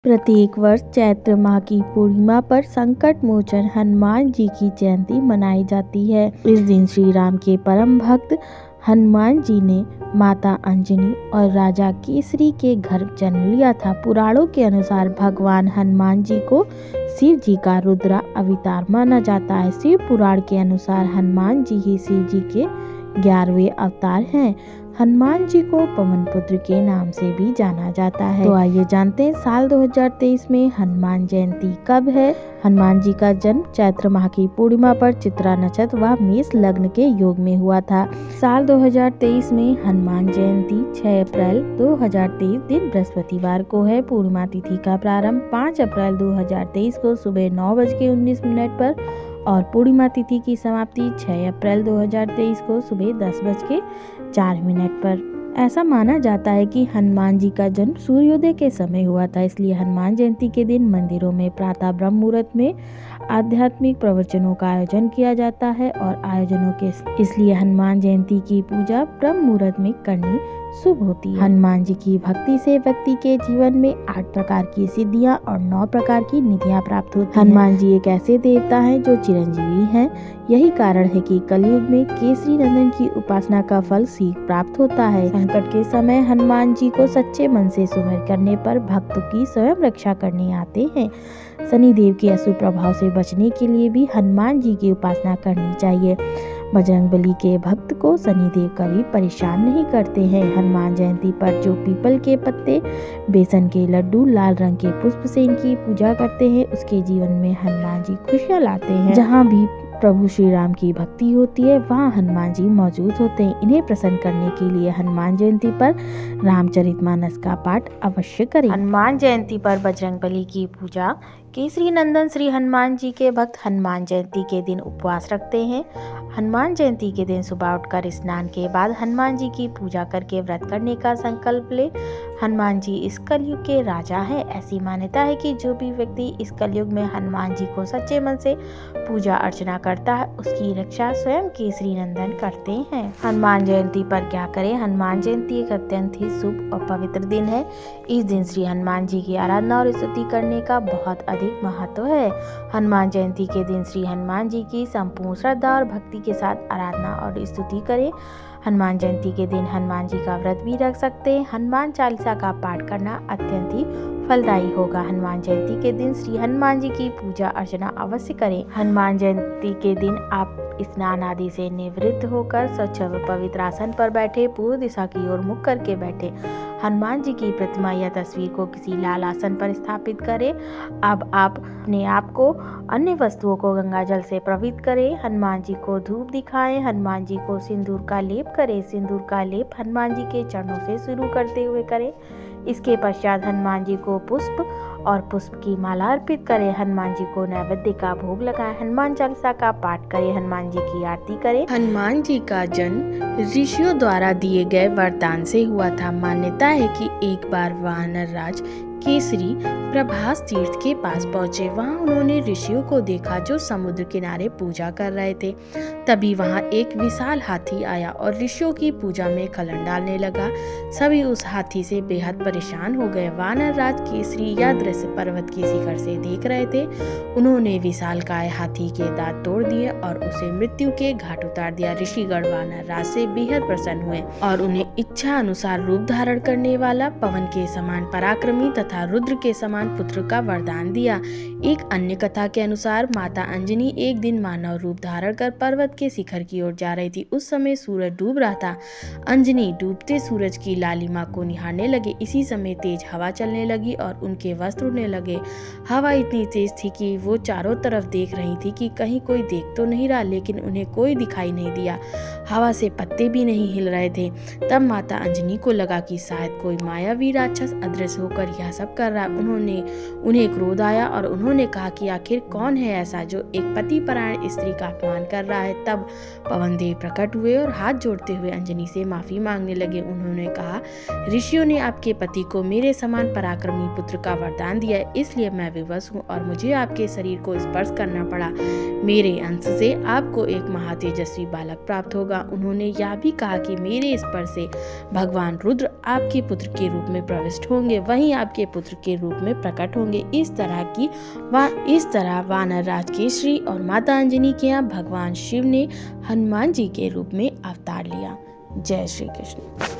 प्रत्येक वर्ष चैत्र माह की पूर्णिमा पर संकट मोचन हनुमान जी की जयंती मनाई जाती है। इस दिन श्री राम के परम भक्त हनुमान जी ने माता अंजनी और राजा केसरी के घर जन्म लिया था। पुराणों के अनुसार भगवान हनुमान जी को शिव जी का रुद्र अवतार माना जाता है। शिव पुराण के अनुसार हनुमान जी ही शिव जी के 11वें अवतार हैं। हनुमान जी को पवन पुत्र के नाम से भी जाना जाता है। तो आइए जानते हैं साल 2023 में हनुमान जयंती कब है। हनुमान जी का जन्म चैत्र माह की पूर्णिमा पर चित्रा नक्षत्र व मेष लग्न के योग में हुआ था। साल 2023 में हनुमान जयंती 6 अप्रैल 2023 दिन बृहस्पतिवार को है। पूर्णिमा तिथि का प्रारंभ 5 अप्रैल 2023 को सुबह 9:19 पर और पूर्णिमा तिथि की समाप्ति 6 अप्रैल 2023 को सुबह 10:04 पर। ऐसा माना जाता है कि हनुमान जी का जन्म सूर्योदय के समय हुआ था, इसलिए हनुमान जयंती के दिन मंदिरों में प्रातः ब्रह्म मुहूर्त में आध्यात्मिक प्रवचनों का आयोजन किया जाता है और आयोजनों के इसलिए हनुमान जयंती की पूजा ब्रह्म मुहूर्त में करनी शुभ होती है। हनुमान जी की भक्ति से व्यक्ति के जीवन में 8 प्रकार की सिद्धियां और 9 प्रकार की निधियां प्राप्त होती हैं। हनुमान जी एक ऐसे देवता हैं जो चिरंजीवी हैं। यही कारण है कि कलयुग में केसरी नंदन की उपासना का फल शीघ्र प्राप्त होता है। संकट के समय हनुमान जी को सच्चे मन से सुमिर करने पर भक्त की स्वयं रक्षा करने आते हैं। शनिदेव के अशुभ प्रभाव से बचने के लिए भी हनुमान जी की उपासना करनी चाहिए। बजरंगबली के भक्त को शनिदेव कभी परेशान नहीं करते हैं। हनुमान जयंती पर जो पीपल के पत्ते, बेसन के लड्डू, लाल रंग के पुष्प से इनकी पूजा करते हैं, उसके जीवन में हनुमान जी खुशियाँ लाते हैं। जहाँ भी प्रभु श्री राम की भक्ति होती है वहाँ हनुमान जी मौजूद होते हैं। इन्हें प्रसन्न करने के लिए हनुमान जयंती पर रामचरितमानस का पाठ अवश्य करें। हनुमान जयंती पर बजरंगबली की पूजा। केसरी नंदन श्री हनुमान जी के भक्त हनुमान जयंती के दिन उपवास रखते हैं। हनुमान जयंती के दिन सुबह उठकर स्नान के बाद हनुमान जी की पूजा करके व्रत करने का संकल्प ले। हनुमान जी इस कलयुग के राजा हैं। ऐसी मान्यता है कि जो भी व्यक्ति इस कलयुग में हनुमान जी को सच्चे मन से पूजा अर्चना करता है उसकी रक्षा स्वयं केसरी नंदन करते हैं। हनुमान जयंती पर क्या करें। हनुमान जयंती एक अत्यंत ही शुभ और पवित्र दिन है। इस दिन श्री हनुमान जी की आराधना और स्तुति करने का बहुत अधिक महत्व है। हनुमान जयंती के दिन श्री हनुमान जी की संपूर्ण श्रद्धा और भक्ति के साथ आराधना और स्तुति करें। हनुमान जयंती के दिन हनुमान जी का व्रत भी रख सकते हैं। हनुमान चालीसा का पाठ करना अत्यंत ही फलदायी होगा। हनुमान जयंती के दिन श्री हनुमान जी की पूजा अर्चना अवश्य करें। हनुमान जयंती के दिन आप स्नान आदि से निवृत्त होकर स्वच्छ व पवित्र आसन पर बैठे, पूर्व दिशा की ओर मुख करके बैठे। हनुमान जी की प्रतिमा या तस्वीर को किसी लाल आसन पर स्थापित करें। अब आप अपने आप को अन्य वस्तुओं को गंगा जल से पवित्र करें। हनुमान जी को धूप दिखाएं। हनुमान जी को सिंदूर का लेप करें। सिंदूर का लेप हनुमान जी के चरणों से शुरू करते हुए करें। इसके पश्चात हनुमान जी को पुष्प और पुष्प की माला अर्पित करें। हनुमान जी को नैवेद्य का भोग लगाएं। हनुमान चालीसा का पाठ करें। हनुमान जी की आरती करें। हनुमान जी का जन्म ऋषियों द्वारा दिए गए वरदान से हुआ था। मान्यता है कि एक बार वानर राज केसरी प्रभास तीर्थ के पास पहुंचे। वहां उन्होंने ऋषियों को देखा जो समुद्र किनारे पूजा कर रहे थे। तभी वहां एक विशाल हाथी आया और ऋषियों की पूजा में खलल डालने लगा। सभी उस हाथी से बेहद परेशान हो गए। वानर राज केसरी यह दृश्य पर्वत के शिखर से देख रहे थे। उन्होंने विशालकाय हाथी के दांत तोड़ दिए और उसे मृत्यु के घाट उतार दिया। ऋषिगण वानर राज से बेहद प्रसन्न हुए और उन्हें इच्छा अनुसार रूप धारण करने वाला, पवन के समान पराक्रमी तथा रुद्र के समान पुत्र का वरदान दिया। एक अन्य कथा के अनुसार माता अंजनी एक दिन मानव रूप धारण कर पर्वत के शिखर की ओर जा रही थी। उस समय सूरज डूब रहा था। अंजनी डूबते सूरज की लालिमा को निहारने लगे। इसी समय तेज हवा चलने लगी और उनके वस्त्र उड़ने लगे। हवा इतनी तेज थी कि वो चारों तरफ देख रही थी कि कहीं कोई देख तो नहीं रहा, लेकिन उन्हें कोई दिखाई नहीं दिया। हवा से पत्ते भी नहीं हिल रहे थे। तब माता अंजनी को लगा कि शायद कोई मायावी राक्षस अदृश्य होकर यह सब कर रहा। उन्हें क्रोध आया और उन्होंने कहा कि आखिर कौन है ऐसा जो एक पतिपरायण स्त्री का अपमान कर रहा है। तब पवन देव प्रकट हुए और हाथ जोड़ते हुए अंजनी से माफी मांगने लगे। उन्होंने कहा, ऋषियों ने आपके पति को मेरे समान पराक्रमी पुत्र का वरदान दिया है, इसलिए मैं विवश हूँ और मुझे आपके शरीर को स्पर्श करना पड़ा। मेरे अंश से आपको एक महातेजस्वी बालक प्राप्त होगा। उन्होंने यह भी कहा कि मेरे स्पर्श से भगवान रुद्र आपके पुत्र के रूप में प्रविष्ट होंगे। वहीं आपके पुत्र के रूप में प्रकट होंगे। इस तरह वानर राज केसरी और माता अंजनी के यहाँ भगवान शिव ने हनुमान जी के रूप में अवतार लिया। जय श्री कृष्ण।